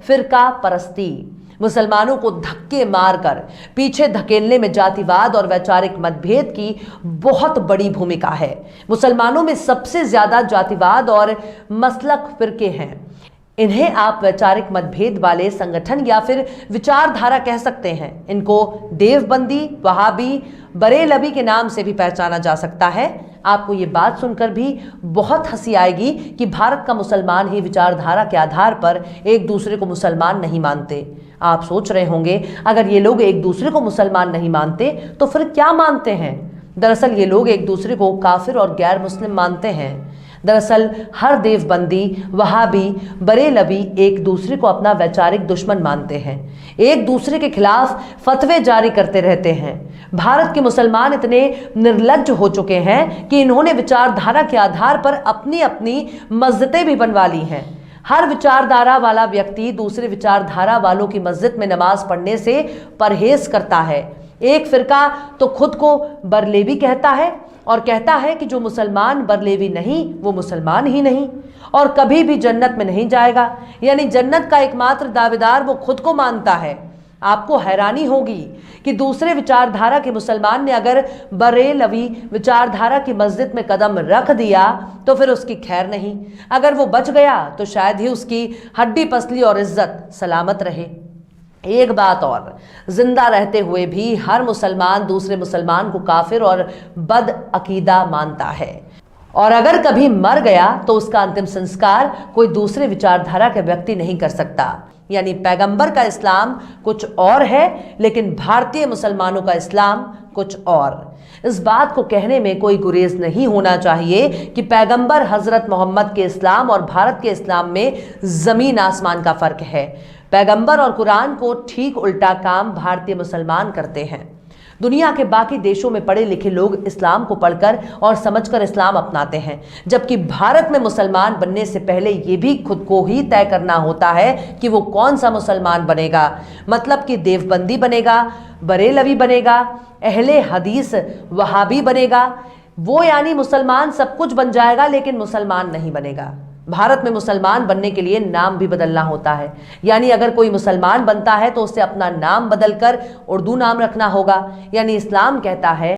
फिरका परस्ती। मुसलमानों को धक्के मारकर पीछे धकेलने में जातिवाद और वैचारिक मतभेद की बहुत बड़ी भूमिका है। मुसलमानों में सबसे ज्यादा जातिवाद और मसलक फिरके हैं। इन्हें आप वैचारिक मतभेद वाले संगठन या फिर विचारधारा कह सकते हैं। इनको देवबंदी, वहाबी, बरेलवी के नाम से भी पहचाना जा सकता है। आपको ये बात सुनकर भी बहुत हंसी आएगी कि भारत का मुसलमान ही विचारधारा के आधार पर एक दूसरे को मुसलमान नहीं मानते। आप सोच रहे होंगे, अगर ये लोग एक दूसरे को मुसलमान नहीं मानते तो फिर क्या मानते हैं? दरअसल ये लोग एक दूसरे को काफिर और गैर मुस्लिम मानते हैं। दरअसल हर देवबंदी, वहाबी, बरेलवी एक दूसरे को अपना वैचारिक दुश्मन मानते हैं, एक दूसरे के खिलाफ फतवे जारी करते रहते हैं। भारत के मुसलमान इतने निर्लज्ज हो चुके हैं कि इन्होंने विचारधारा के आधार पर अपनी अपनी मस्जिदें भी बनवा ली हैं। हर विचारधारा वाला व्यक्ति दूसरे विचारधारा वालों की मस्जिद में नमाज पढ़ने से परहेज करता है। एक फिरका तो खुद को बरेलवी कहता है और कहता है कि जो मुसलमान बरेलवी नहीं वो मुसलमान ही नहीं और कभी भी जन्नत में नहीं जाएगा, यानी जन्नत का एकमात्र दावेदार वो खुद को मानता है। आपको हैरानी होगी कि दूसरे विचारधारा के मुसलमान ने अगर बरेलवी विचारधारा की मस्जिद में कदम रख दिया तो फिर उसकी खैर नहीं। अगर वो बच गया तो शायद ही उसकी हड्डी पसली और इज्जत सलामत रहे। एक बात और, जिंदा रहते हुए भी हर मुसलमान दूसरे मुसलमान को काफिर और बद अकीदा मानता है और अगर कभी मर गया तो उसका अंतिम संस्कार कोई दूसरे विचारधारा के व्यक्ति नहीं कर सकता। यानी पैगंबर का इस्लाम कुछ और है लेकिन भारतीय मुसलमानों का इस्लाम कुछ और। इस बात को कहने में कोई गुरेज नहीं होना चाहिए कि पैगंबर हजरत मोहम्मद के इस्लाम और भारत के इस्लाम में जमीन आसमान का फर्क है। पैगंबर और कुरान को ठीक उल्टा काम भारतीय मुसलमान करते हैं। दुनिया के बाकी देशों में पढ़े लिखे लोग इस्लाम को पढ़कर और समझकर इस्लाम अपनाते हैं, जबकि भारत में मुसलमान बनने से पहले ये भी खुद को ही तय करना होता है कि वो कौन सा मुसलमान बनेगा। मतलब कि देवबंदी बनेगा, बरेलवी बनेगा, अहले हदीस वहाबी बनेगा। वो यानी मुसलमान सब कुछ बन जाएगा लेकिन मुसलमान नहीं बनेगा। भारत में मुसलमान बनने के लिए नाम भी बदलना होता है। यानी अगर कोई मुसलमान बनता है तो उसे अपना नाम बदलकर उर्दू नाम रखना होगा। यानी इस्लाम कहता है